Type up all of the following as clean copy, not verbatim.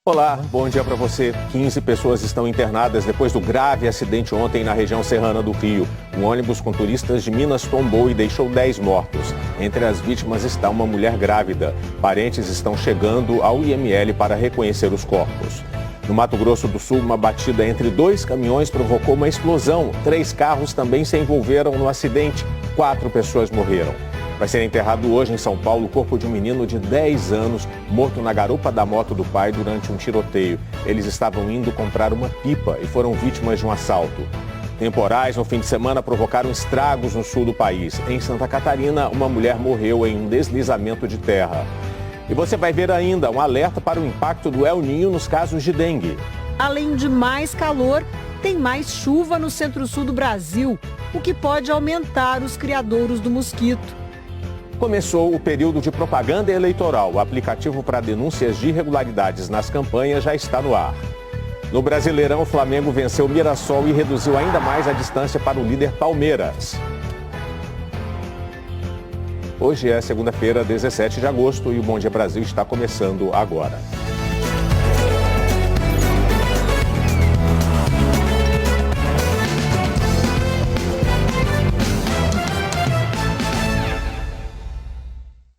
Olá, bom dia para você. 15 pessoas estão internadas depois do grave acidente ontem na região serrana do Rio. Um ônibus com turistas de Minas tombou e deixou 10 mortos. Entre as vítimas está uma mulher grávida. Parentes estão chegando ao IML para reconhecer os corpos. No Mato Grosso do Sul, uma batida entre 2 caminhões provocou uma explosão. 3 carros também se envolveram no acidente. 4 pessoas morreram. Vai ser enterrado hoje em São Paulo o corpo de um menino de 10 anos morto na garupa da moto do pai durante um tiroteio. Eles estavam indo comprar uma pipa e foram vítimas de um assalto. Temporais no fim de semana provocaram estragos no sul do país. Em Santa Catarina, uma mulher morreu em um deslizamento de terra. E você vai ver ainda um alerta para o impacto do El Niño nos casos de dengue. Além de mais calor, tem mais chuva no centro-sul do Brasil, o que pode aumentar os criadouros do mosquito. Começou o período de propaganda eleitoral. O aplicativo para denúncias de irregularidades nas campanhas já está no ar. No Brasileirão, o Flamengo venceu o Mirassol e reduziu ainda mais a distância para o líder Palmeiras. Hoje é segunda-feira, 17 de agosto, e o Bom Dia Brasil está começando agora.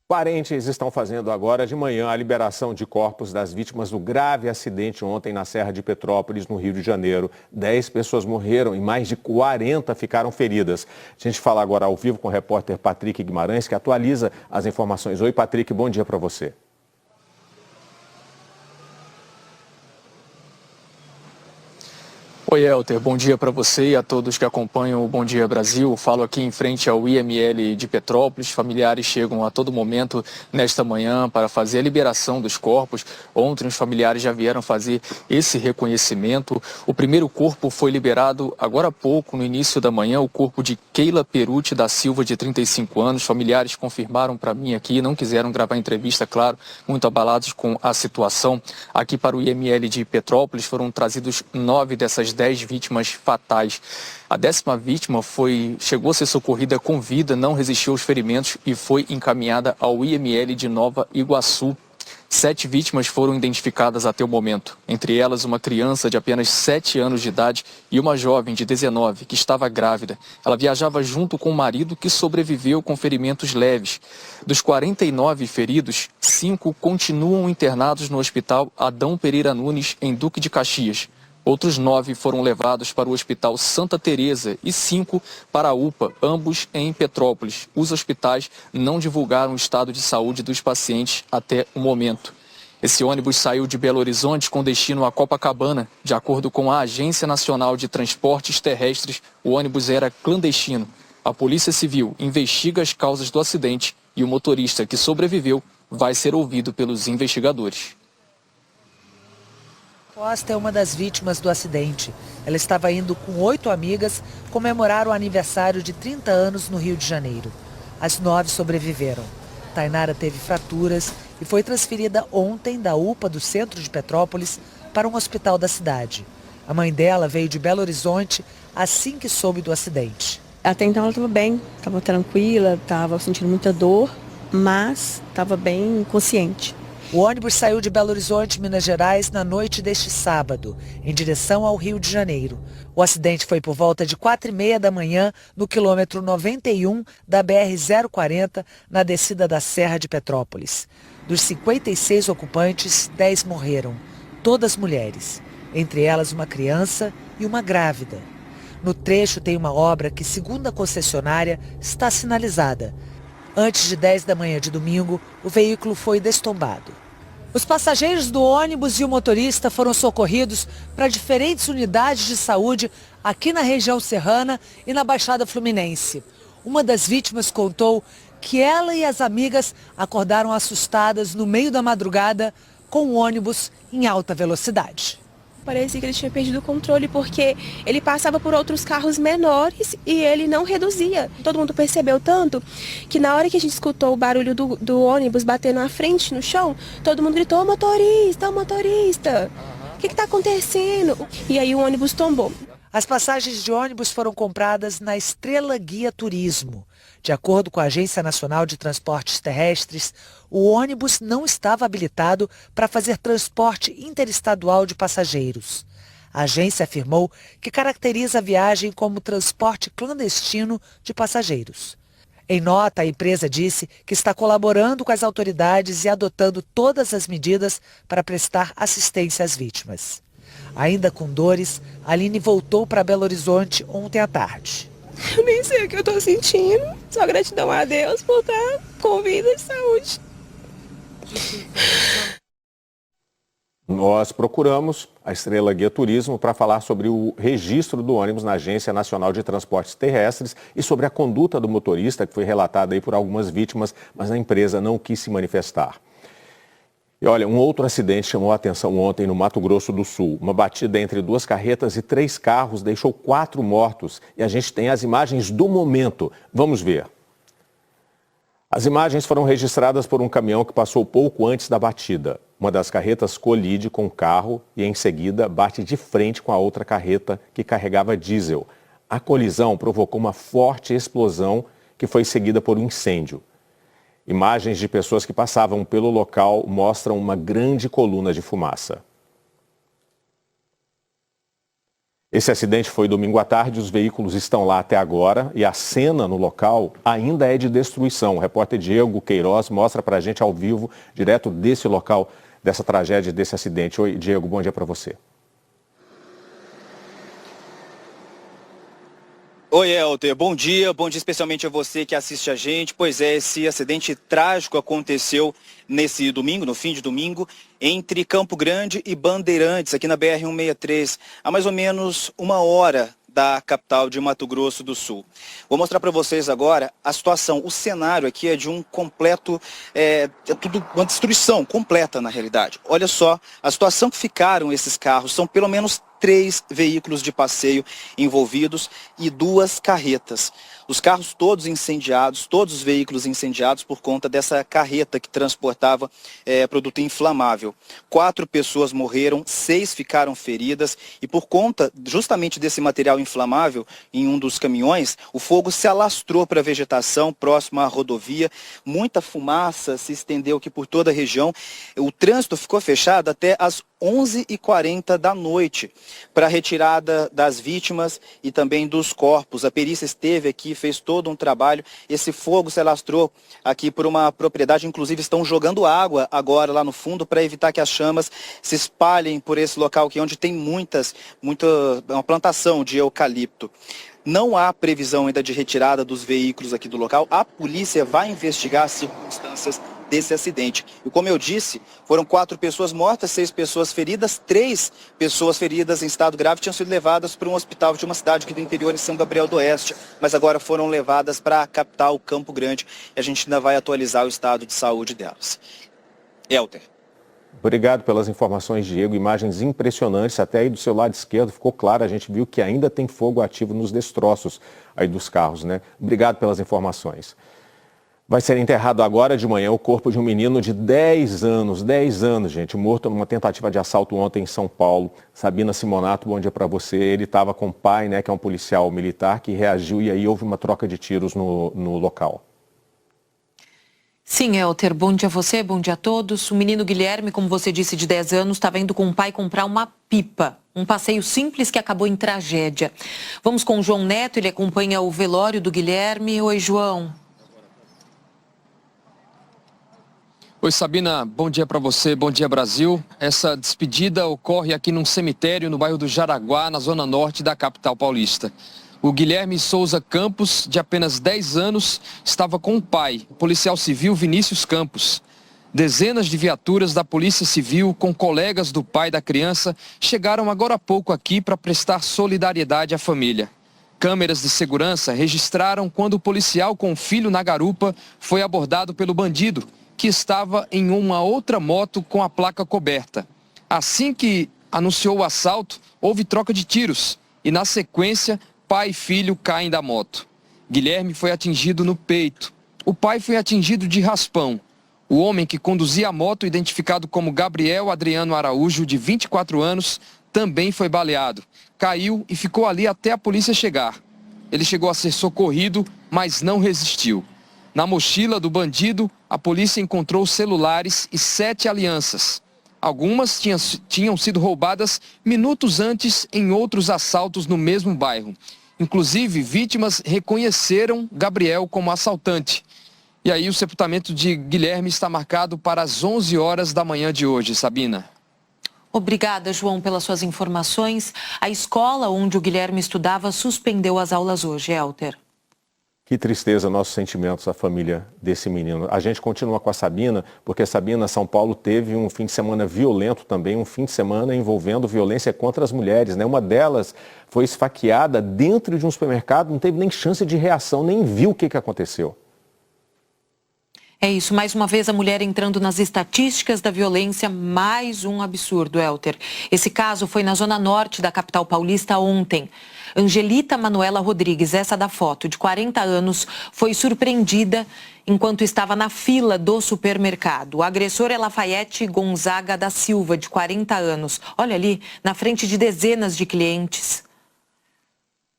Parentes estão fazendo agora de manhã a liberação de corpos das vítimas do grave acidente ontem na Serra de Petrópolis, no Rio de Janeiro. 10 pessoas morreram e mais de 40 ficaram feridas. A gente fala agora ao vivo com o repórter Patrick Guimarães, que atualiza as informações. Oi, Patrick, bom dia para você. Oi, Elter, bom dia para você e a todos que acompanham o Bom Dia Brasil. Falo aqui em frente ao IML de Petrópolis. Familiares chegam a todo momento nesta manhã para fazer a liberação dos corpos. Ontem os familiares já vieram fazer esse reconhecimento. O primeiro corpo foi liberado agora há pouco, no início da manhã, o corpo de Keila Perucci da Silva, de 35 anos. Familiares confirmaram para mim aqui, não quiseram gravar entrevista, claro, muito abalados com a situação. Aqui para o IML de Petrópolis foram trazidos 9 dessas 10 vítimas fatais. A 10ª vítima chegou a ser socorrida com vida, não resistiu aos ferimentos e foi encaminhada ao IML de Nova Iguaçu. 7 vítimas foram identificadas até o momento, entre elas uma criança de apenas 7 anos de idade e uma jovem de 19, que estava grávida. Ela viajava junto com o marido, que sobreviveu com ferimentos leves. Dos 49 feridos, 5 continuam internados no Hospital Adão Pereira Nunes, em Duque de Caxias. Outros 9 foram levados para o Hospital Santa Teresa e 5 para a UPA, ambos em Petrópolis. Os hospitais não divulgaram o estado de saúde dos pacientes até o momento. Esse ônibus saiu de Belo Horizonte com destino a Copacabana. De acordo com a Agência Nacional de Transportes Terrestres, o ônibus era clandestino. A Polícia Civil investiga as causas do acidente e o motorista que sobreviveu vai ser ouvido pelos investigadores. Costa é uma das vítimas do acidente. Ela estava indo com 8 amigas comemorar o aniversário de 30 anos no Rio de Janeiro. As 9 sobreviveram. Tainara teve fraturas e foi transferida ontem da UPA do centro de Petrópolis para um hospital da cidade. A mãe dela veio de Belo Horizonte assim que soube do acidente. Até então ela estava bem, estava tranquila, estava sentindo muita dor, mas estava bem consciente. O ônibus saiu de Belo Horizonte, Minas Gerais, na noite deste sábado, em direção ao Rio de Janeiro. O acidente foi por volta de 4h30 da manhã, no quilômetro 91 da BR-040, na descida da Serra de Petrópolis. Dos 56 ocupantes, 10 morreram, todas mulheres, entre elas uma criança e uma grávida. No trecho tem uma obra que, segundo a concessionária, está sinalizada. Antes de 10 da manhã de domingo, o veículo foi destombado. Os passageiros do ônibus e o motorista foram socorridos para diferentes unidades de saúde aqui na região serrana e na Baixada Fluminense. Uma das vítimas contou que ela e as amigas acordaram assustadas no meio da madrugada com o ônibus em alta velocidade. Parecia que ele tinha perdido o controle porque ele passava por outros carros menores e ele não reduzia. Todo mundo percebeu tanto que na hora que a gente escutou o barulho do ônibus batendo na frente, no chão, todo mundo gritou: motorista, motorista, o que está acontecendo? E aí o ônibus tombou. As passagens de ônibus foram compradas na Estrela Guia Turismo. De acordo com a Agência Nacional de Transportes Terrestres, o ônibus não estava habilitado para fazer transporte interestadual de passageiros. A agência afirmou que caracteriza a viagem como transporte clandestino de passageiros. Em nota, a empresa disse que está colaborando com as autoridades e adotando todas as medidas para prestar assistência às vítimas. Ainda com dores, Aline voltou para Belo Horizonte ontem à tarde. Eu nem sei o que eu estou sentindo, só gratidão a Deus por estar com vida e saúde. Nós procuramos a Estrela Guia Turismo para falar sobre o registro do ônibus na Agência Nacional de Transportes Terrestres e sobre a conduta do motorista, que foi relatada aí por algumas vítimas, mas a empresa não quis se manifestar. E olha, um outro acidente chamou a atenção ontem no Mato Grosso do Sul. Uma batida entre 2 carretas e 3 carros deixou 4 mortos. E a gente tem as imagens do momento. Vamos ver. As imagens foram registradas por um caminhão que passou pouco antes da batida. Uma das carretas colide com o carro e, em seguida, bate de frente com a outra carreta que carregava diesel. A colisão provocou uma forte explosão que foi seguida por um incêndio. Imagens de pessoas que passavam pelo local mostram uma grande coluna de fumaça. Esse acidente foi domingo à tarde, os veículos estão lá até agora e a cena no local ainda é de destruição. O repórter Diego Queiroz mostra pra gente ao vivo, direto desse local, dessa tragédia, desse acidente. Oi, Diego, bom dia para você. Oi, Elter, bom dia especialmente a você que assiste a gente. Pois é, esse acidente trágico aconteceu nesse domingo, no fim de domingo, entre Campo Grande e Bandeirantes, aqui na BR-163, há mais ou menos 1 hora da capital de Mato Grosso do Sul. Vou mostrar para vocês agora a situação. O cenário aqui é de um completo, é tudo uma destruição completa na realidade. Olha só a situação que ficaram esses carros, são pelo menos 3 veículos de passeio envolvidos e 2 carretas. Os carros todos incendiados, todos os veículos incendiados por conta dessa carreta que transportava produto inflamável. 4 pessoas morreram, 6 ficaram feridas e por conta justamente desse material inflamável em um dos caminhões, o fogo se alastrou para a vegetação próxima à rodovia. Muita fumaça se estendeu aqui por toda a região. O trânsito ficou fechado até às 11h40 da noite para a retirada das vítimas e também dos corpos. A perícia esteve aqui, fez todo um trabalho. Esse fogo se alastrou aqui por uma propriedade, inclusive estão jogando água agora lá no fundo para evitar que as chamas se espalhem por esse local aqui onde tem uma plantação de eucalipto. Não há previsão ainda de retirada dos veículos aqui do local. A polícia vai investigar as circunstâncias desse acidente. E como eu disse, foram 4 pessoas mortas, 6 pessoas feridas, 3 pessoas feridas em estado grave tinham sido levadas para um hospital de uma cidade aqui do interior em São Gabriel do Oeste, mas agora foram levadas para a capital, Campo Grande, e a gente ainda vai atualizar o estado de saúde delas. Elter. Obrigado pelas informações, Diego. Imagens impressionantes, até aí do seu lado esquerdo ficou claro, a gente viu que ainda tem fogo ativo nos destroços aí dos carros, né? Obrigado pelas informações. Vai ser enterrado agora de manhã o corpo de um menino de 10 anos, gente, morto numa tentativa de assalto ontem em São Paulo. Sabina Simonato, bom dia para você. Ele estava com o pai, né, que é um policial militar, que reagiu e aí houve uma troca de tiros no local. Sim, Elter, bom dia a você, bom dia a todos. O menino Guilherme, como você disse, de 10 anos, estava indo com o pai comprar uma pipa. Um passeio simples que acabou em tragédia. Vamos com o João Neto, ele acompanha o velório do Guilherme. Oi, João. Oi, Sabina, bom dia para você, bom dia, Brasil. Essa despedida ocorre aqui num cemitério no bairro do Jaraguá, na zona norte da capital paulista. O Guilherme Souza Campos, de apenas 10 anos, estava com o pai, o policial civil Vinícius Campos. Dezenas de viaturas da Polícia Civil, com colegas do pai da criança, chegaram agora há pouco aqui para prestar solidariedade à família. Câmeras de segurança registraram quando o policial com o filho na garupa foi abordado pelo bandido, que estava em uma outra moto com a placa coberta. Assim que anunciou o assalto, houve troca de tiros e, na sequência, pai e filho caem da moto. Guilherme foi atingido no peito. O pai foi atingido de raspão. O homem que conduzia a moto, identificado como Gabriel Adriano Araújo, de 24 anos, também foi baleado. Caiu e ficou ali até a polícia chegar. Ele chegou a ser socorrido, mas não resistiu. Na mochila do bandido, a polícia encontrou celulares e 7 alianças. Algumas tinham sido roubadas minutos antes em outros assaltos no mesmo bairro. Inclusive, vítimas reconheceram Gabriel como assaltante. E aí o sepultamento de Guilherme está marcado para as 11 horas da manhã de hoje, Sabina. Obrigada, João, pelas suas informações. A escola onde o Guilherme estudava suspendeu as aulas hoje, Elter. Que tristeza, nossos sentimentos à família desse menino. A gente continua com a Sabina, porque Sabina, São Paulo teve um fim de semana violento também, um fim de semana envolvendo violência contra as mulheres, né? Uma delas foi esfaqueada dentro de um supermercado, não teve nem chance de reação, nem viu o que aconteceu. É isso, mais uma vez a mulher entrando nas estatísticas da violência, mais um absurdo, Elter. Esse caso foi na zona norte da capital paulista ontem. Angelita Manuela Rodrigues, essa da foto, de 40 anos, foi surpreendida enquanto estava na fila do supermercado. O agressor é Lafayette Gonzaga da Silva, de 40 anos. Olha ali, na frente de dezenas de clientes.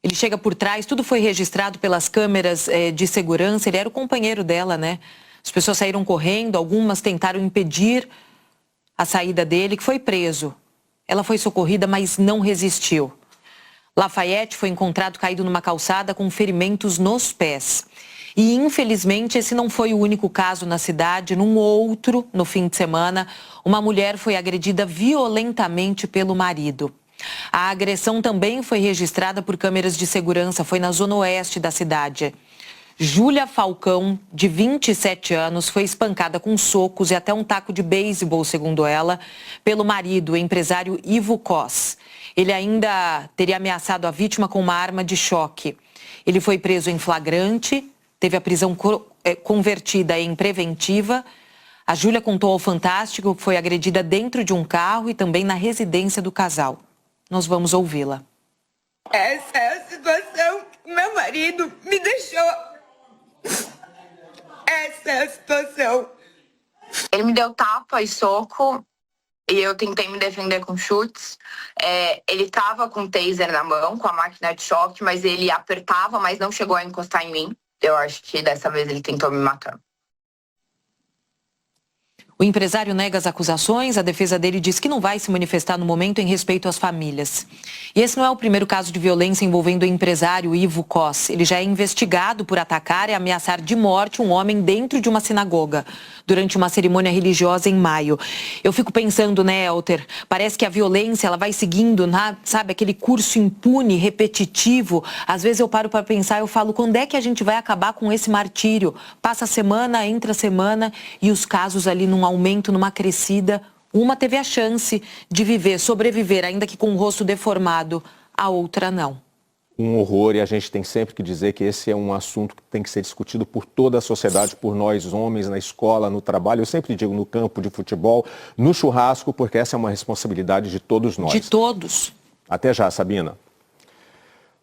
Ele chega por trás, tudo foi registrado pelas câmeras de segurança. Ele era o companheiro dela, né? As pessoas saíram correndo, algumas tentaram impedir a saída dele, que foi preso. Ela foi socorrida, mas não resistiu. Lafayette foi encontrado caído numa calçada com ferimentos nos pés. E, infelizmente, esse não foi o único caso na cidade. Num outro, no fim de semana, uma mulher foi agredida violentamente pelo marido. A agressão também foi registrada por câmeras de segurança, foi na zona oeste da cidade. Júlia Falcão, de 27 anos, foi espancada com socos e até um taco de beisebol, segundo ela, pelo marido, o empresário Ivo Cos. Ele ainda teria ameaçado a vítima com uma arma de choque. Ele foi preso em flagrante, teve a prisão convertida em preventiva. A Júlia contou ao Fantástico que foi agredida dentro de um carro e também na residência do casal. Nós vamos ouvi-la. Essa é a situação que meu marido me deixou. Essa é a situação. Ele me deu tapa e soco e eu tentei me defender com chutes. Ele tava com o taser na mão, com a máquina de choque, mas ele apertava, mas não chegou a encostar em mim. Eu acho que dessa vez ele tentou me matar. O empresário nega as acusações, a defesa dele diz que não vai se manifestar no momento em respeito às famílias. E esse não é o primeiro caso de violência envolvendo o empresário Ivo Cos. Ele já é investigado por atacar e ameaçar de morte um homem dentro de uma sinagoga, durante uma cerimônia religiosa em maio. Eu fico pensando, né, Elter, parece que a violência ela vai seguindo, sabe, aquele curso impune, repetitivo. Às vezes eu paro para pensar, eu falo, quando é que a gente vai acabar com esse martírio? Passa a semana, entra a semana e os casos ali num aumento, numa crescida. Uma teve a chance de viver, sobreviver, ainda que com o rosto deformado, a outra não. Um horror, e a gente tem sempre que dizer que esse é um assunto que tem que ser discutido por toda a sociedade, por nós homens, na escola, no trabalho, eu sempre digo no campo de futebol, no churrasco, porque essa é uma responsabilidade de todos nós. De todos. Até já, Sabina.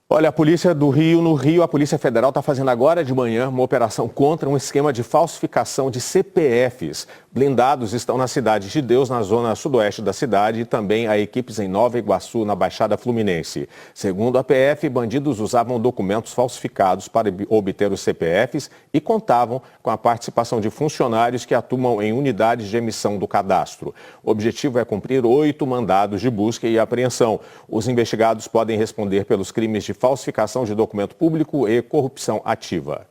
Olha, a polícia do Rio, no Rio, a Polícia Federal está fazendo agora de manhã uma operação contra um esquema de falsificação de CPFs. Blindados estão na Cidade de Deus, na zona sudoeste da cidade, e também há equipes em Nova Iguaçu, na Baixada Fluminense. Segundo a PF, bandidos usavam documentos falsificados para obter os CPFs e contavam com a participação de funcionários que atuam em unidades de emissão do cadastro. O objetivo é cumprir 8 mandados de busca e apreensão. Os investigados podem responder pelos crimes de falsificação de documento público e corrupção ativa.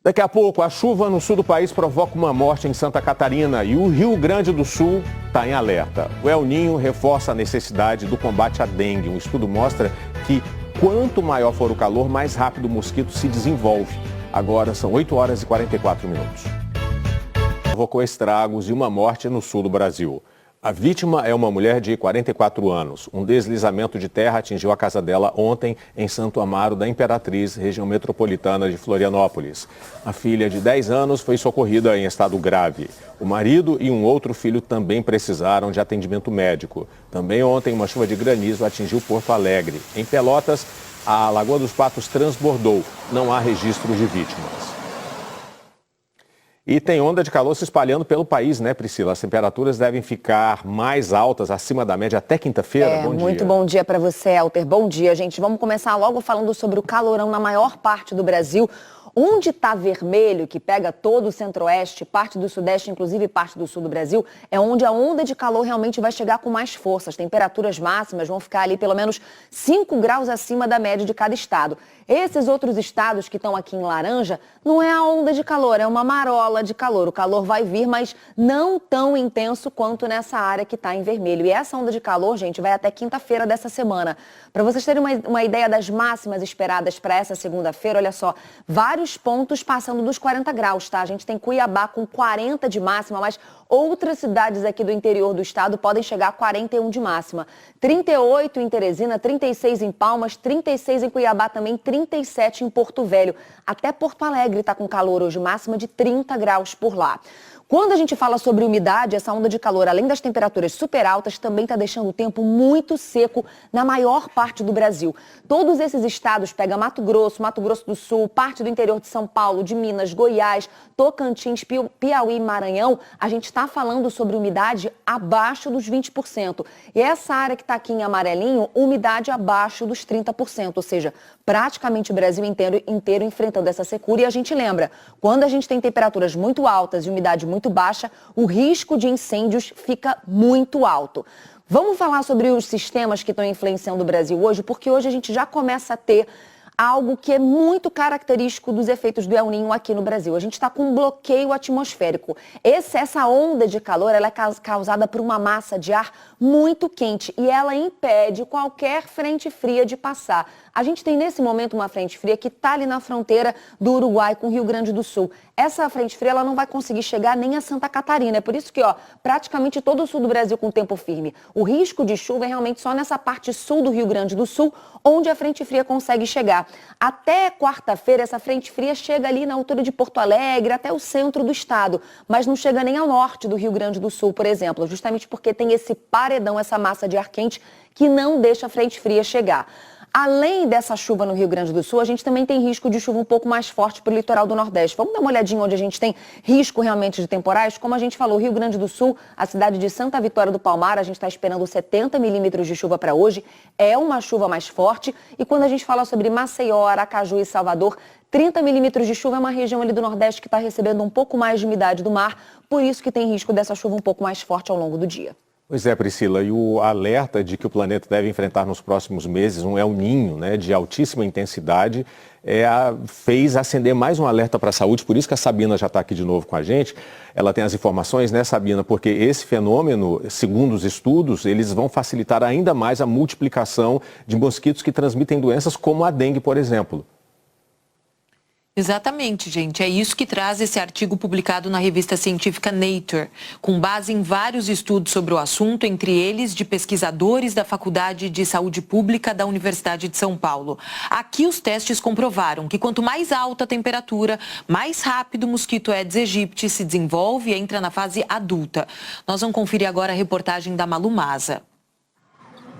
Daqui a pouco, a chuva no sul do país provoca uma morte em Santa Catarina e o Rio Grande do Sul está em alerta. O El Niño reforça a necessidade do combate à dengue. Um estudo mostra que quanto maior for o calor, mais rápido o mosquito se desenvolve. Agora são 8 horas e 44 minutos. Provocou estragos e uma morte no sul do Brasil. A vítima é uma mulher de 44 anos. Um deslizamento de terra atingiu a casa dela ontem em Santo Amaro da Imperatriz, região metropolitana de Florianópolis. A filha de 10 anos foi socorrida em estado grave. O marido e um outro filho também precisaram de atendimento médico. Também ontem uma chuva de granizo atingiu Porto Alegre. Em Pelotas, a Lagoa dos Patos transbordou. Não há registro de vítimas. E tem onda de calor se espalhando pelo país, né, Priscila? As temperaturas devem ficar mais altas, acima da média, até quinta-feira. Bom dia. Muito bom dia para você, Elter. Bom dia, gente. Vamos começar logo falando sobre o calorão na maior parte do Brasil. Onde está vermelho, que pega todo o centro-oeste, parte do sudeste, inclusive parte do sul do Brasil, é onde a onda de calor realmente vai chegar com mais força. As temperaturas máximas vão ficar ali pelo menos 5 graus acima da média de cada estado. Esses outros estados que estão aqui em laranja, não é a onda de calor, é uma marola de calor. O calor vai vir, mas não tão intenso quanto nessa área que está em vermelho. E essa onda de calor, gente, vai até quinta-feira dessa semana. Para vocês terem uma ideia das máximas esperadas para essa segunda-feira, olha só, vários pontos passando dos 40 graus, tá? A gente tem Cuiabá com 40 de máxima, mas outras cidades aqui do interior do estado podem chegar a 41 de máxima. 38 em Teresina, 36 em Palmas, 36 em Cuiabá também, 37 em Porto Velho. Até Porto Alegre está com calor hoje, máxima de 30 graus por lá. Quando a gente fala sobre umidade, essa onda de calor, além das temperaturas super altas, também está deixando o tempo muito seco na maior parte do Brasil. Todos esses estados, pega Mato Grosso do Sul, parte do interior de São Paulo, de Minas, Goiás, Tocantins, Piauí e Maranhão, a gente está falando sobre umidade abaixo dos 20%. E essa área que está aqui em amarelinho, umidade abaixo dos 30%, ou seja, praticamente o Brasil inteiro enfrentando essa secura. E a gente lembra, quando a gente tem temperaturas muito altas e umidade muito baixa, o risco de incêndios fica muito alto. Vamos falar sobre os sistemas que estão influenciando o Brasil hoje, porque hoje a gente já começa a ter algo que é muito característico dos efeitos do El Niño aqui no Brasil. A gente está com um bloqueio atmosférico. Essa onda de calor, ela é causada por uma massa de ar muito quente e ela impede qualquer frente fria de passar. A gente tem nesse momento uma frente fria que está ali na fronteira do Uruguai com o Rio Grande do Sul. Essa frente fria ela não vai conseguir chegar nem a Santa Catarina. É por isso que praticamente todo o sul do Brasil com tempo firme. O risco de chuva é realmente só nessa parte sul do Rio Grande do Sul, onde a frente fria consegue chegar. Até quarta-feira, essa frente fria chega ali na altura de Porto Alegre, até o centro do estado, mas não chega nem ao norte do Rio Grande do Sul, por exemplo, justamente porque tem esse paredão, essa massa de ar quente que não deixa a frente fria chegar. Além dessa chuva no Rio Grande do Sul, a gente também tem risco de chuva um pouco mais forte para o litoral do Nordeste. Vamos dar uma olhadinha onde a gente tem risco realmente de temporais? Como a gente falou, Rio Grande do Sul, a cidade de Santa Vitória do Palmar, a gente está esperando 70 milímetros de chuva para hoje. É uma chuva mais forte. E quando a gente fala sobre Maceió, Aracaju e Salvador, 30 milímetros de chuva é uma região ali do Nordeste que está recebendo um pouco mais de umidade do mar. Por isso que tem risco dessa chuva um pouco mais forte ao longo do dia. Pois é, Priscila, e o alerta de que o planeta deve enfrentar nos próximos meses um El Niño, né, de altíssima intensidade, fez acender mais um alerta para a saúde, por isso que a Sabina já está aqui de novo com a gente. Ela tem as informações, né, Sabina? Porque esse fenômeno, segundo os estudos, eles vão facilitar ainda mais a multiplicação de mosquitos que transmitem doenças como a dengue, por exemplo. Exatamente, gente. É isso que traz esse artigo publicado na revista científica Nature, com base em vários estudos sobre o assunto, entre eles de pesquisadores da Faculdade de Saúde Pública da Universidade de São Paulo. Aqui os testes comprovaram que quanto mais alta a temperatura, mais rápido o mosquito Aedes aegypti se desenvolve e entra na fase adulta. Nós vamos conferir agora a reportagem da Malu Maza.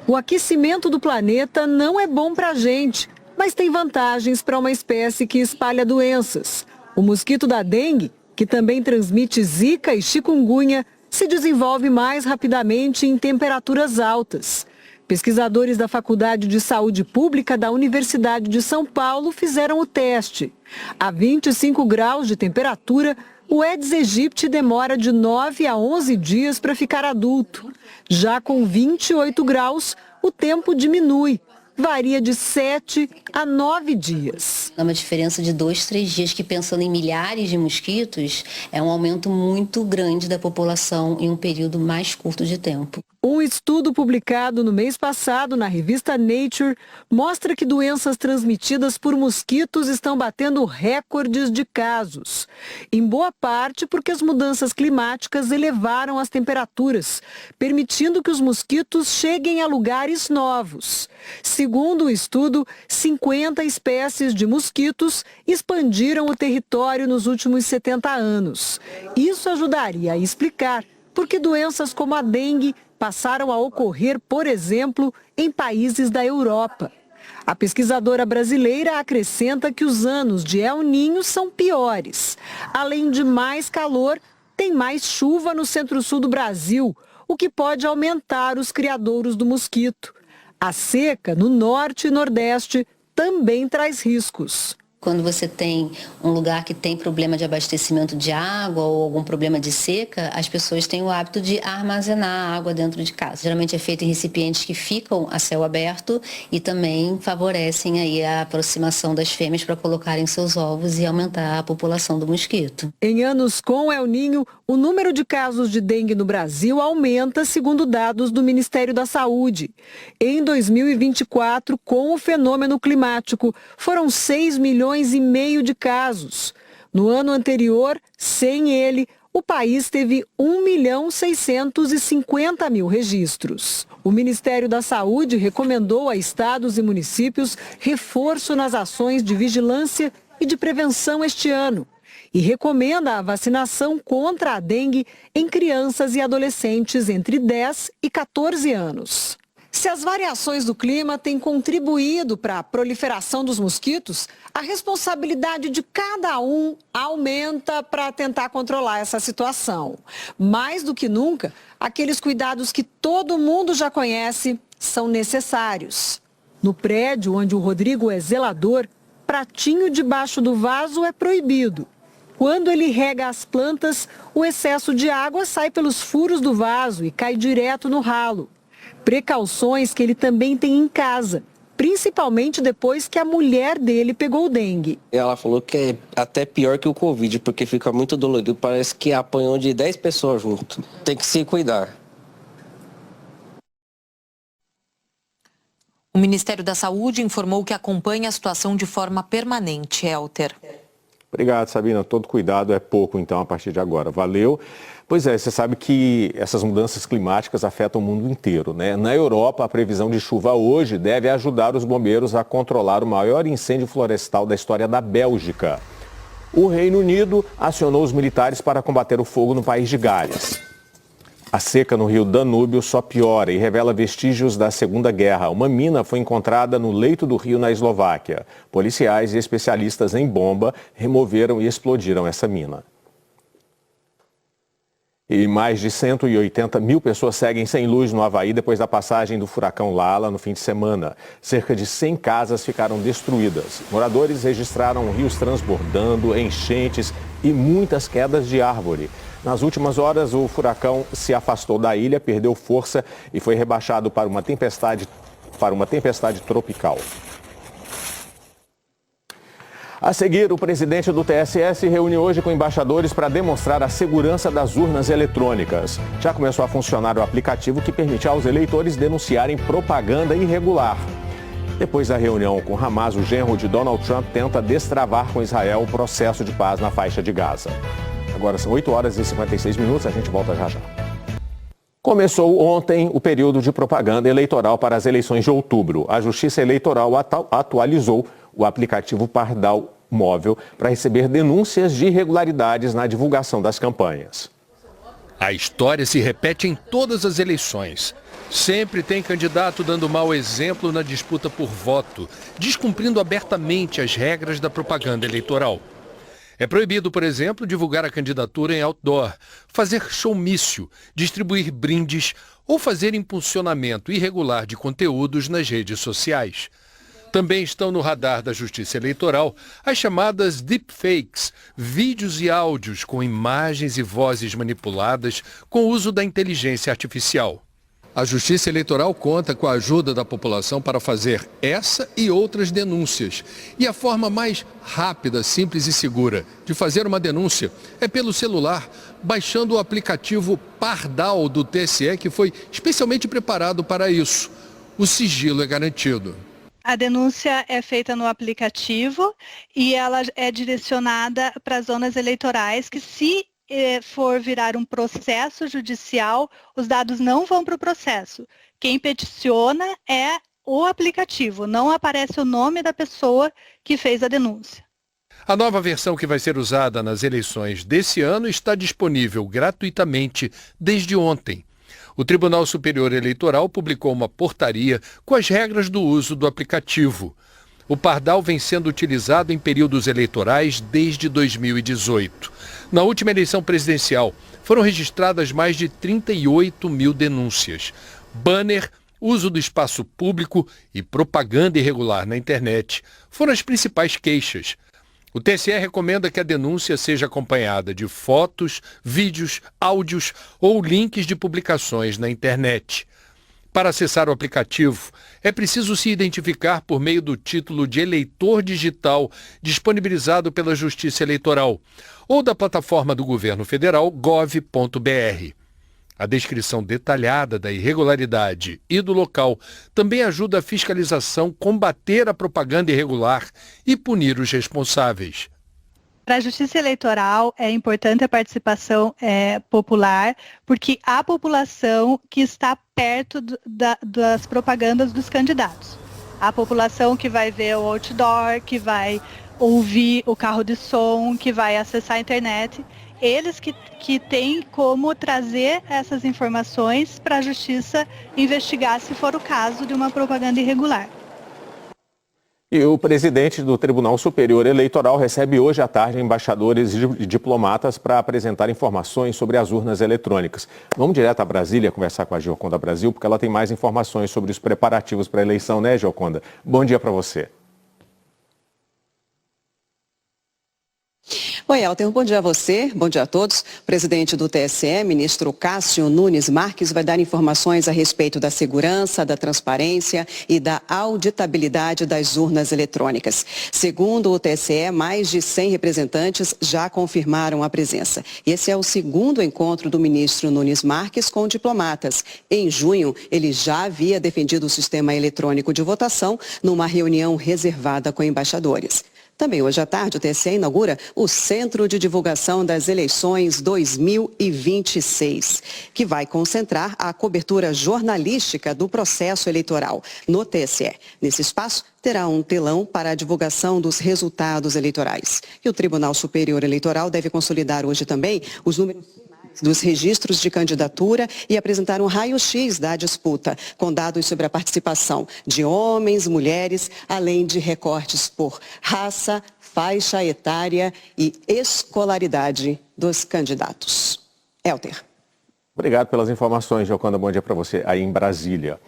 O aquecimento do planeta não é bom para a gente, mas tem vantagens para uma espécie que espalha doenças. O mosquito da dengue, que também transmite zika e chikungunya, se desenvolve mais rapidamente em temperaturas altas. Pesquisadores da Faculdade de Saúde Pública da Universidade de São Paulo fizeram o teste. A 25 graus de temperatura, o Aedes aegypti demora de 9 a 11 dias para ficar adulto. Já com 28 graus, o tempo diminui. Varia de 7 a 9 dias. É uma diferença de 2, 3 dias, que pensando em milhares de mosquitos, é um aumento muito grande da população em um período mais curto de tempo. Um estudo publicado no mês passado na revista Nature mostra que doenças transmitidas por mosquitos estão batendo recordes de casos. Em boa parte porque as mudanças climáticas elevaram as temperaturas, permitindo que os mosquitos cheguem a lugares novos. Segundo o estudo, 50 espécies de mosquitos expandiram o território nos últimos 70 anos. Isso ajudaria a explicar por que doenças como a dengue passaram a ocorrer, por exemplo, em países da Europa. A pesquisadora brasileira acrescenta que os anos de El Niño são piores. Além de mais calor, tem mais chuva no centro-sul do Brasil, o que pode aumentar os criadouros do mosquito. A seca no norte e nordeste também traz riscos. Quando você tem um lugar que tem problema de abastecimento de água ou algum problema de seca, as pessoas têm o hábito de armazenar água dentro de casa. Geralmente é feito em recipientes que ficam a céu aberto e também favorecem aí a aproximação das fêmeas para colocarem seus ovos e aumentar a população do mosquito. Em anos com El Niño, o número de casos de dengue no Brasil aumenta, segundo dados do Ministério da Saúde. Em 2024, com o fenômeno climático, foram 6,5 milhões de casos. No ano anterior, sem ele, o país teve 1.650.000 registros. O Ministério da Saúde recomendou a estados e municípios reforço nas ações de vigilância e de prevenção este ano e recomenda a vacinação contra a dengue em crianças e adolescentes entre 10 e 14 anos. Se as variações do clima têm contribuído para a proliferação dos mosquitos, a responsabilidade de cada um aumenta para tentar controlar essa situação. Mais do que nunca, aqueles cuidados que todo mundo já conhece são necessários. No prédio onde o Rodrigo é zelador, pratinho debaixo do vaso é proibido. Quando ele rega as plantas, o excesso de água sai pelos furos do vaso e cai direto no ralo. Precauções que ele também tem em casa, principalmente depois que a mulher dele pegou dengue. Ela falou que é até pior que o Covid, porque fica muito dolorido, parece que apanhou de 10 pessoas junto. Tem que se cuidar. O Ministério da Saúde informou que acompanha a situação de forma permanente. Elter. Obrigado, Sabina. Todo cuidado é pouco, então, a partir de agora. Valeu. Pois é, você sabe que essas mudanças climáticas afetam o mundo inteiro, né? Na Europa, a previsão de chuva hoje deve ajudar os bombeiros a controlar o maior incêndio florestal da história da Bélgica. O Reino Unido acionou os militares para combater o fogo no país de Gales. A seca no rio Danúbio só piora e revela vestígios da Segunda Guerra. Uma mina foi encontrada no leito do rio na Eslováquia. Policiais e especialistas em bomba removeram e explodiram essa mina. E mais de 180.000 pessoas seguem sem luz no Havaí depois da passagem do furacão Lala no fim de semana. Cerca de 100 casas ficaram destruídas. Moradores registraram rios transbordando, enchentes e muitas quedas de árvore. Nas últimas horas, o furacão se afastou da ilha, perdeu força e foi rebaixado para uma tempestade tropical. A seguir, o presidente do TSE se reúne hoje com embaixadores para demonstrar a segurança das urnas eletrônicas. Já começou a funcionar o aplicativo que permite aos eleitores denunciarem propaganda irregular. Depois da reunião com Hamas, o genro de Donald Trump tenta destravar com Israel o processo de paz na faixa de Gaza. Agora são 8 horas e 56 minutos, a gente volta já já. Começou ontem o período de propaganda eleitoral para as eleições de outubro. A Justiça Eleitoral atualizou o aplicativo Pardal Móvel para receber denúncias de irregularidades na divulgação das campanhas. A história se repete em todas as eleições. Sempre tem candidato dando mau exemplo na disputa por voto, descumprindo abertamente as regras da propaganda eleitoral. É proibido, por exemplo, divulgar a candidatura em outdoor, fazer showmício, distribuir brindes ou fazer impulsionamento irregular de conteúdos nas redes sociais. Também estão no radar da Justiça Eleitoral as chamadas deepfakes, vídeos e áudios com imagens e vozes manipuladas com o uso da inteligência artificial. A Justiça Eleitoral conta com a ajuda da população para fazer essa e outras denúncias. E a forma mais rápida, simples e segura de fazer uma denúncia é pelo celular, baixando o aplicativo Pardal do TSE, que foi especialmente preparado para isso. O sigilo é garantido. A denúncia é feita no aplicativo e ela é direcionada para as zonas eleitorais que, se for virar um processo judicial, os dados não vão para o processo. Quem peticiona é o aplicativo, não aparece o nome da pessoa que fez a denúncia. A nova versão que vai ser usada nas eleições desse ano está disponível gratuitamente desde ontem. O Tribunal Superior Eleitoral publicou uma portaria com as regras do uso do aplicativo. O Pardal vem sendo utilizado em períodos eleitorais desde 2018. Na última eleição presidencial, foram registradas mais de 38 mil denúncias. Banner, uso do espaço público e propaganda irregular na internet foram as principais queixas. O TSE recomenda que a denúncia seja acompanhada de fotos, vídeos, áudios ou links de publicações na internet. Para acessar o aplicativo, é preciso se identificar por meio do título de eleitor digital disponibilizado pela Justiça Eleitoral ou da plataforma do governo federal gov.br. A descrição detalhada da irregularidade e do local também ajuda a fiscalização combater a propaganda irregular e punir os responsáveis. Para a Justiça Eleitoral é importante a participação popular, porque a população que está perto das propagandas dos candidatos. A população que vai ver o outdoor, que vai ouvir o carro de som, que vai acessar a internet, eles que têm como trazer essas informações para a Justiça investigar se for o caso de uma propaganda irregular. E o presidente do Tribunal Superior Eleitoral recebe hoje à tarde embaixadores e diplomatas para apresentar informações sobre as urnas eletrônicas. Vamos direto a Brasília conversar com a Gioconda Brasil, porque ela tem mais informações sobre os preparativos para a eleição, né, Gioconda? Bom dia para você. Oi, Elton, bom dia a você, bom dia a todos. O presidente do TSE, ministro Cássio Nunes Marques, vai dar informações a respeito da segurança, da transparência e da auditabilidade das urnas eletrônicas. Segundo o TSE, mais de 100 representantes já confirmaram a presença. Esse é o segundo encontro do ministro Nunes Marques com diplomatas. Em junho, ele já havia defendido o sistema eletrônico de votação numa reunião reservada com embaixadores. Também hoje à tarde, o TSE inaugura o Centro de Divulgação das Eleições 2026, que vai concentrar a cobertura jornalística do processo eleitoral no TSE. Nesse espaço, terá um telão para a divulgação dos resultados eleitorais. E o Tribunal Superior Eleitoral deve consolidar hoje também os números dos registros de candidatura e apresentar um raio-x da disputa, com dados sobre a participação de homens, mulheres, além de recortes por raça, faixa etária e escolaridade dos candidatos. Elter. Obrigado pelas informações, Gioconda. Bom dia para você aí em Brasília.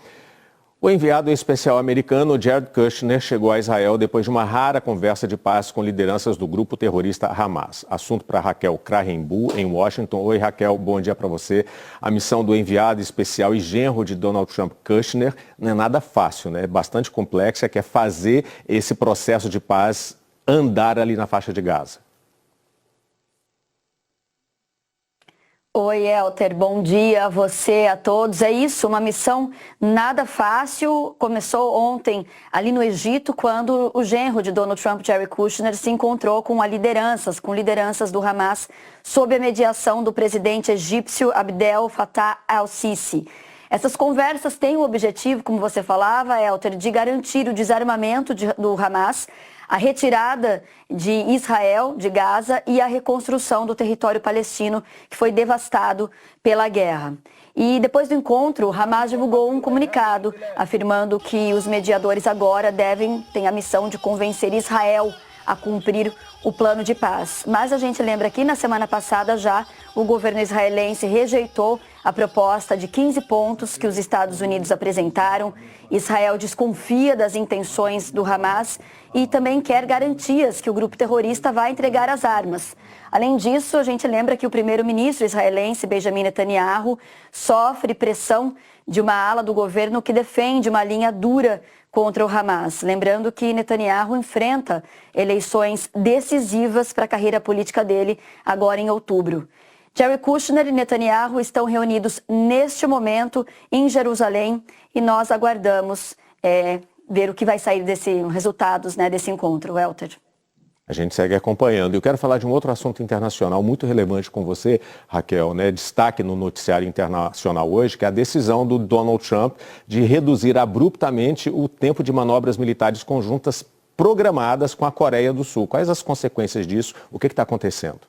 O enviado especial americano Jared Kushner chegou a Israel depois de uma rara conversa de paz com lideranças do grupo terrorista Hamas. Assunto para Raquel Krahenbu, em Washington. Oi, Raquel, bom dia para você. A missão do enviado especial e genro de Donald Trump, Kushner, não é nada fácil, né? É bastante complexa, que é fazer esse processo de paz andar ali na faixa de Gaza. Oi, Elter, bom dia a você, a todos. É isso, uma missão nada fácil. Começou ontem ali no Egito, quando o genro de Donald Trump, Jared Kushner, se encontrou com lideranças do Hamas, sob a mediação do presidente egípcio Abdel Fattah al-Sisi. Essas conversas têm o objetivo, como você falava, Elter, de garantir o desarmamento do Hamas, a retirada de Israel, de Gaza, e a reconstrução do território palestino, que foi devastado pela guerra. E depois do encontro, Hamas divulgou um comunicado afirmando que os mediadores agora têm a missão de convencer Israel a cumprir o plano de paz. Mas a gente lembra que na semana passada já o governo israelense rejeitou a proposta de 15 pontos que os Estados Unidos apresentaram. Israel desconfia das intenções do Hamas e também quer garantias que o grupo terrorista vai entregar as armas. Além disso, a gente lembra que o primeiro-ministro israelense, Benjamin Netanyahu, sofre pressão de uma ala do governo que defende uma linha dura contra o Hamas. Lembrando que Netanyahu enfrenta eleições decisivas para a carreira política dele agora em outubro. Jared Kushner e Netanyahu estão reunidos neste momento em Jerusalém e nós aguardamos ver o que vai sair resultados desse encontro, Elter. A gente segue acompanhando. Eu quero falar de um outro assunto internacional muito relevante com você, Raquel, né? Destaque no noticiário internacional hoje, que é a decisão do Donald Trump de reduzir abruptamente o tempo de manobras militares conjuntas programadas com a Coreia do Sul. Quais as consequências disso? O que está acontecendo?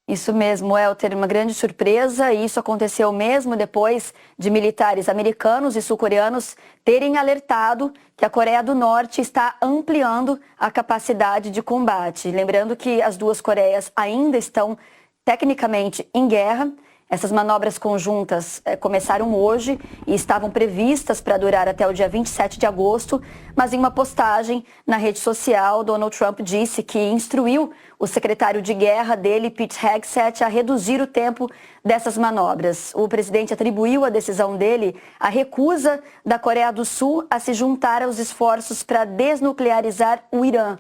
Isso mesmo, Elter, uma grande surpresa, e isso aconteceu mesmo depois de militares americanos e sul-coreanos terem alertado que a Coreia do Norte está ampliando a capacidade de combate. Lembrando que as duas Coreias ainda estão tecnicamente em guerra. Essas manobras conjuntas começaram hoje e estavam previstas para durar até o dia 27 de agosto, mas em uma postagem na rede social, Donald Trump disse que instruiu o secretário de guerra dele, Pete Hegseth, a reduzir o tempo dessas manobras. O presidente atribuiu a decisão dele à recusa da Coreia do Sul a se juntar aos esforços para desnuclearizar o Irã.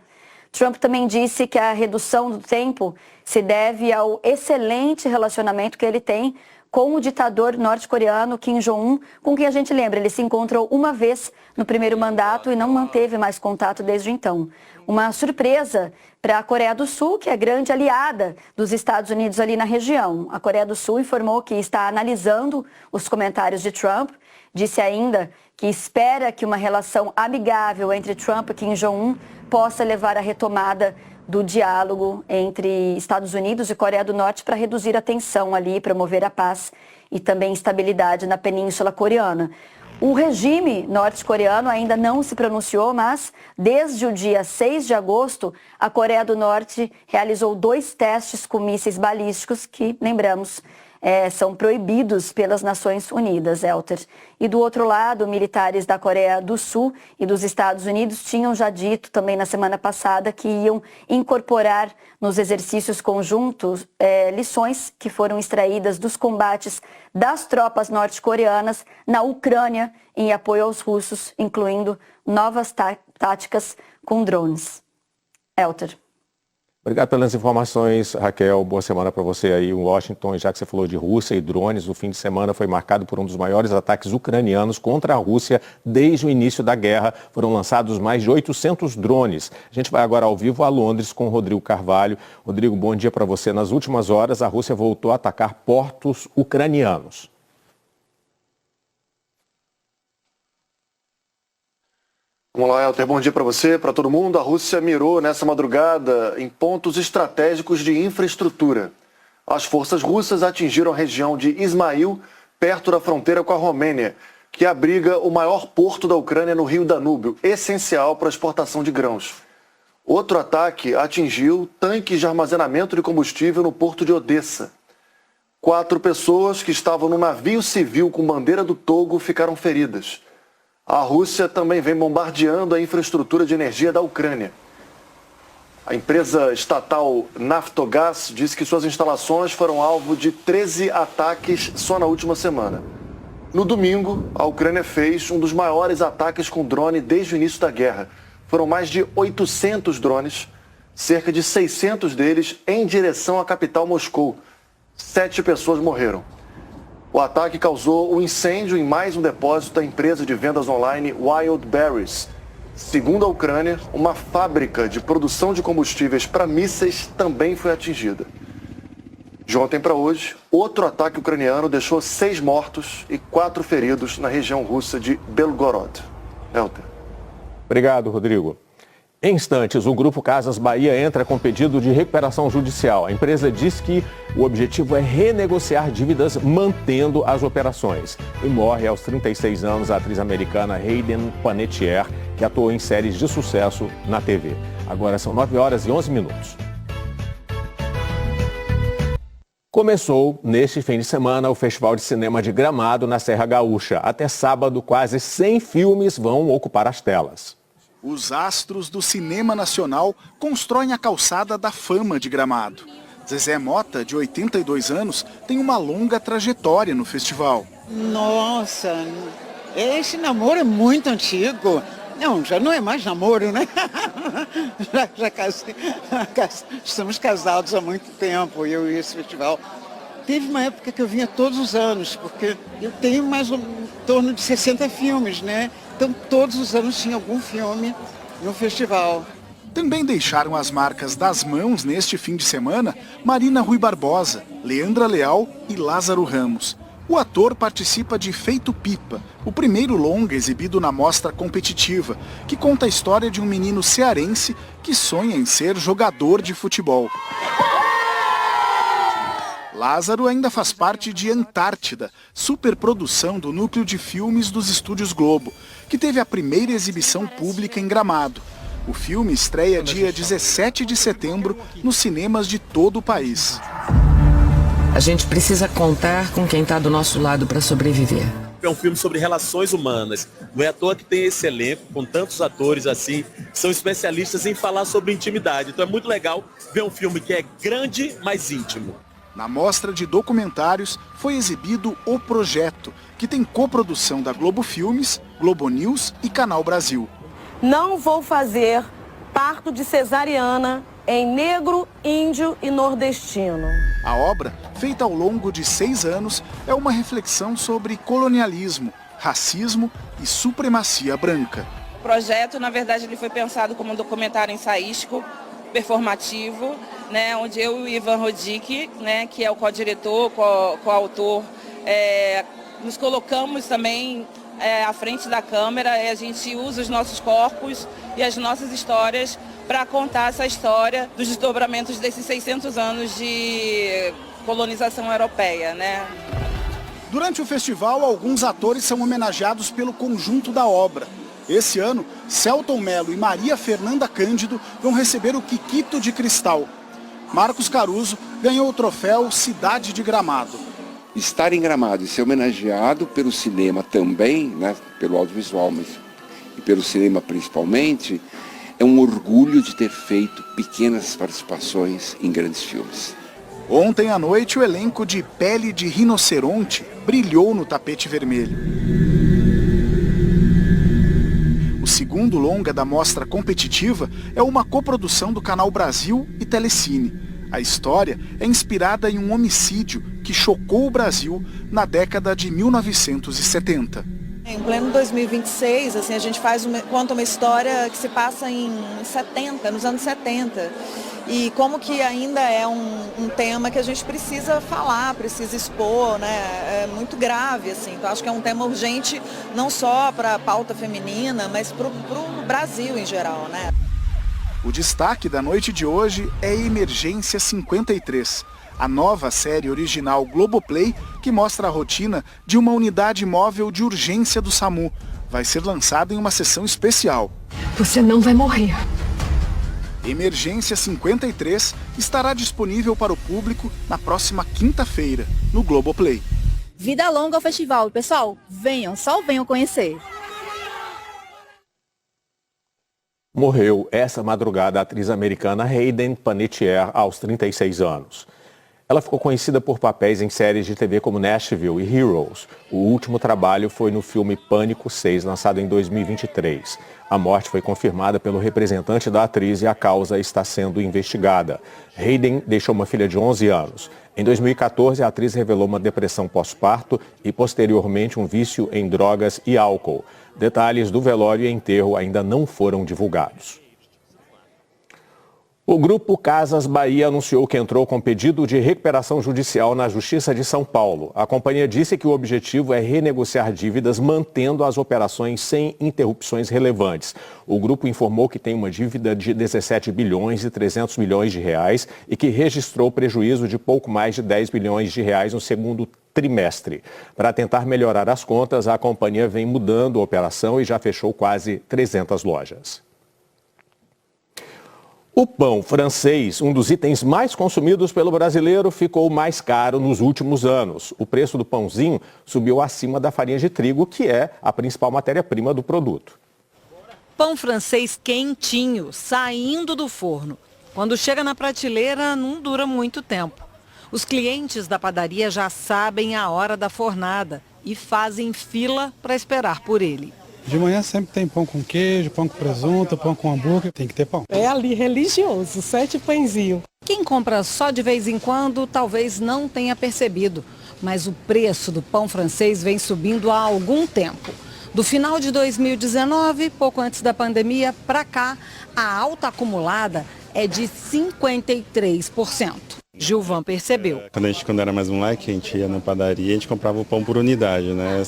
Trump também disse que a redução do tempo se deve ao excelente relacionamento que ele tem com o ditador norte-coreano Kim Jong-un, com quem a gente lembra, ele se encontrou uma vez no primeiro mandato e não manteve mais contato desde então. Uma surpresa para a Coreia do Sul, que é grande aliada dos Estados Unidos ali na região. A Coreia do Sul informou que está analisando os comentários de Trump, disse ainda que espera que uma relação amigável entre Trump e Kim Jong-un possa levar à retomada do diálogo entre Estados Unidos e Coreia do Norte para reduzir a tensão ali, promover a paz e também estabilidade na Península Coreana. O regime norte-coreano ainda não se pronunciou, mas desde o dia 6 de agosto, a Coreia do Norte realizou 2 testes com mísseis balísticos que, lembramos, são proibidos pelas Nações Unidas, Elter. E do outro lado, militares da Coreia do Sul e dos Estados Unidos tinham já dito também na semana passada que iam incorporar nos exercícios conjuntos lições que foram extraídas dos combates das tropas norte-coreanas na Ucrânia em apoio aos russos, incluindo novas táticas com drones. Elter. Obrigado pelas informações, Raquel. Boa semana para você aí em Washington. Já que você falou de Rússia e drones, o fim de semana foi marcado por um dos maiores ataques ucranianos contra a Rússia desde o início da guerra. Foram lançados mais de 800 drones. A gente vai agora ao vivo a Londres com o Rodrigo Carvalho. Rodrigo, bom dia para você. Nas últimas horas, a Rússia voltou a atacar portos ucranianos. Vamos lá, Elter. Bom dia para você, para todo mundo. A Rússia mirou nessa madrugada em pontos estratégicos de infraestrutura. As forças russas atingiram a região de Ismail, perto da fronteira com a Romênia, que abriga o maior porto da Ucrânia no rio Danúbio, essencial para a exportação de grãos. Outro ataque atingiu tanques de armazenamento de combustível no porto de Odessa. 4 pessoas que estavam no navio civil com bandeira do Togo ficaram feridas. A Rússia também vem bombardeando a infraestrutura de energia da Ucrânia. A empresa estatal Naftogaz disse que suas instalações foram alvo de 13 ataques só na última semana. No domingo, a Ucrânia fez um dos maiores ataques com drone desde o início da guerra. Foram mais de 800 drones, cerca de 600 deles em direção à capital Moscou. 7 pessoas morreram. O ataque causou um incêndio em mais um depósito da empresa de vendas online Wild Berries. Segundo a Ucrânia, uma fábrica de produção de combustíveis para mísseis também foi atingida. De ontem para hoje, outro ataque ucraniano deixou 6 mortos e 4 feridos na região russa de Belgorod. Elter. Obrigado, Rodrigo. Em instantes, o Grupo Casas Bahia entra com pedido de recuperação judicial. A empresa diz que o objetivo é renegociar dívidas mantendo as operações. E morre aos 36 anos a atriz americana Hayden Panettiere, que atuou em séries de sucesso na TV. Agora são 9h11. Começou neste fim de semana o Festival de Cinema de Gramado na Serra Gaúcha. Até sábado, quase 100 filmes vão ocupar as telas. Os astros do cinema nacional constroem a calçada da fama de Gramado. Zezé Mota, de 82 anos, tem uma longa trajetória no festival. Nossa, esse namoro é muito antigo. Não, já não é mais namoro, né? já casei, estamos casados há muito tempo, eu e esse festival. Teve uma época que eu vinha todos os anos, porque eu tenho mais em torno de 60 filmes, né? Então, todos os anos tinha algum filme no festival. Também deixaram as marcas das mãos neste fim de semana Marina Rui Barbosa, Leandra Leal e Lázaro Ramos. O ator participa de Feito Pipa, o primeiro longa exibido na mostra competitiva, que conta a história de um menino cearense que sonha em ser jogador de futebol. Lázaro ainda faz parte de Antártida, superprodução do núcleo de filmes dos Estúdios Globo, que teve a primeira exibição pública em Gramado. O filme estreia dia 17 de setembro nos cinemas de todo o país. A gente precisa contar com quem está do nosso lado para sobreviver. É um filme sobre relações humanas. Não é à toa que tem esse elenco, com tantos atores assim, são especialistas em falar sobre intimidade. Então é muito legal ver um filme que é grande, mas íntimo. Na mostra de documentários foi exibido O Projeto, que tem coprodução da Globo Filmes, Globo News e Canal Brasil. Não vou fazer parto de cesariana em negro, índio e nordestino. A obra, feita ao longo de 6 anos, é uma reflexão sobre colonialismo, racismo e supremacia branca. O projeto, na verdade, ele foi pensado como um documentário ensaístico, performativo, né, onde eu e o Ivan Rodic, né, que é o co-diretor, co-autor, nos colocamos também à frente da câmera, a gente usa os nossos corpos e as nossas histórias para contar essa história dos desdobramentos desses 600 anos de colonização europeia, né? Durante o festival, alguns atores são homenageados pelo conjunto da obra. Esse ano, Celton Mello e Maria Fernanda Cândido vão receber o Quiquito de Cristal. Marcos Caruso ganhou o troféu Cidade de Gramado. Estar em Gramado e ser homenageado pelo cinema também, né, pelo audiovisual, mas e pelo cinema principalmente, é um orgulho de ter feito pequenas participações em grandes filmes. Ontem à noite, o elenco de Pele de Rinoceronte brilhou no tapete vermelho. O segundo longa da mostra competitiva é uma coprodução do Canal Brasil e Telecine. A história é inspirada em um homicídio que chocou o Brasil na década de 1970. Em pleno 2026, assim, a gente conta uma história que se passa nos anos 70. E como que ainda é um tema que a gente precisa falar, precisa expor, né? É muito grave, assim. Então acho que é um tema urgente não só para a pauta feminina, mas para o Brasil em geral, né? O destaque da noite de hoje é Emergência 53, a nova série original Globoplay que mostra a rotina de uma unidade móvel de urgência do SAMU. Vai ser lançada em uma sessão especial. Você não vai morrer. Emergência 53 estará disponível para o público na próxima quinta-feira, no Globoplay. Vida longa ao festival. Pessoal, só venham conhecer. Morreu essa madrugada a atriz americana Hayden Panettiere, aos 36 anos. Ela ficou conhecida por papéis em séries de TV como Nashville e Heroes. O último trabalho foi no filme Pânico 6, lançado em 2023. A morte foi confirmada pelo representante da atriz e a causa está sendo investigada. Hayden deixou uma filha de 11 anos. Em 2014, a atriz revelou uma depressão pós-parto e, posteriormente, um vício em drogas e álcool. Detalhes do velório e enterro ainda não foram divulgados. O Grupo Casas Bahia anunciou que entrou com pedido de recuperação judicial na Justiça de São Paulo. A companhia disse que o objetivo é renegociar dívidas, mantendo as operações sem interrupções relevantes. O grupo informou que tem uma dívida de 17 bilhões e 300 milhões de reais e que registrou prejuízo de pouco mais de 10 bilhões de reais no segundo trimestre. Para tentar melhorar as contas, a companhia vem mudando a operação e já fechou quase 300 lojas. O pão francês, um dos itens mais consumidos pelo brasileiro, ficou mais caro nos últimos anos. O preço do pãozinho subiu acima da farinha de trigo, que é a principal matéria-prima do produto. Pão francês quentinho, saindo do forno. Quando chega na prateleira, não dura muito tempo. Os clientes da padaria já sabem a hora da fornada e fazem fila para esperar por ele. De manhã sempre tem pão com queijo, pão com presunto, pão com hambúrguer, tem que ter pão. É ali religioso, 7 pãezinhos. Quem compra só de vez em quando talvez não tenha percebido, mas o preço do pão francês vem subindo há algum tempo. Do final de 2019, pouco antes da pandemia, para cá, a alta acumulada é de 53%. Gilvan percebeu. Quando era mais moleque, a gente ia na padaria e a gente comprava o pão por unidade, né?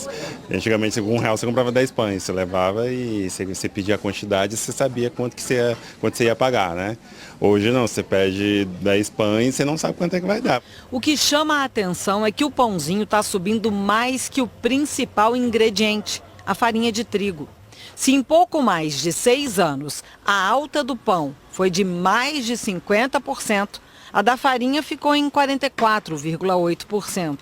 Antigamente, com R$1 você comprava 10 pães, você levava e você pedia a quantidade e você sabia quanto você ia pagar, né? Hoje não, você pede 10 pães e você não sabe quanto é que vai dar. O que chama a atenção é que o pãozinho está subindo mais que o principal ingrediente, a farinha de trigo. Se em pouco mais de 6 anos a alta do pão foi de mais de 50%, a da farinha ficou em 44,8%.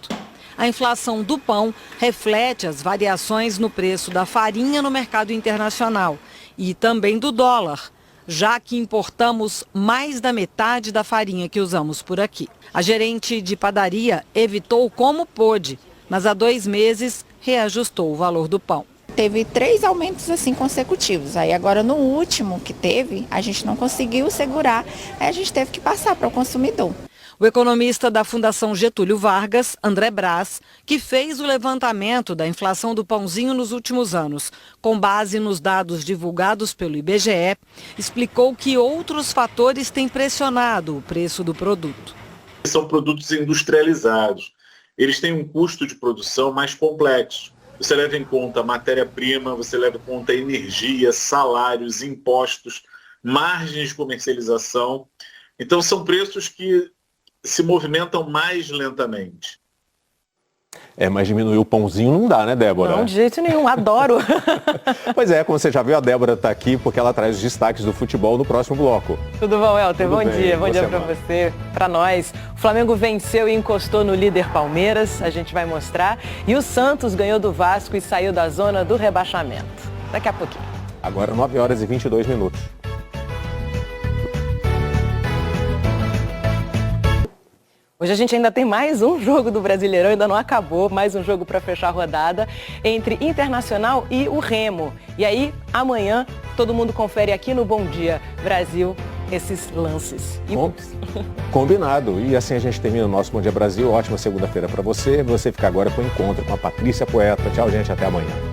A inflação do pão reflete as variações no preço da farinha no mercado internacional e também do dólar, já que importamos mais da metade da farinha que usamos por aqui. A gerente de padaria evitou como pôde, mas há 2 meses reajustou o valor do pão. Teve 3 aumentos assim consecutivos. Aí agora no último que teve, a gente não conseguiu segurar, aí a gente teve que passar para o consumidor. O economista da Fundação Getúlio Vargas, André Brás, que fez o levantamento da inflação do pãozinho nos últimos anos, com base nos dados divulgados pelo IBGE, explicou que outros fatores têm pressionado o preço do produto. São produtos industrializados. Eles têm um custo de produção mais complexo. Você leva em conta matéria-prima, você leva em conta energia, salários, impostos, margens de comercialização. Então, são preços que se movimentam mais lentamente. Mas diminuir o pãozinho não dá, né, Débora? Não, de jeito nenhum, adoro. Pois é, como você já viu, a Débora está aqui porque ela traz os destaques do futebol no próximo bloco. Tudo bom, Helter? Tudo bom bem, dia. Bom dia para você, para nós. O Flamengo venceu e encostou no líder Palmeiras, a gente vai mostrar. E o Santos ganhou do Vasco e saiu da zona do rebaixamento. Daqui a pouquinho. Agora 9h22. Hoje a gente ainda tem mais um jogo do Brasileirão, ainda não acabou, mais um jogo para fechar a rodada entre Internacional e o Remo. E aí, amanhã, todo mundo confere aqui no Bom Dia Brasil esses lances. Combinado. E assim a gente termina o nosso Bom Dia Brasil. Ótima segunda-feira para você. Você fica agora com o encontro com a Patrícia Poeta. Tchau, gente. Até amanhã.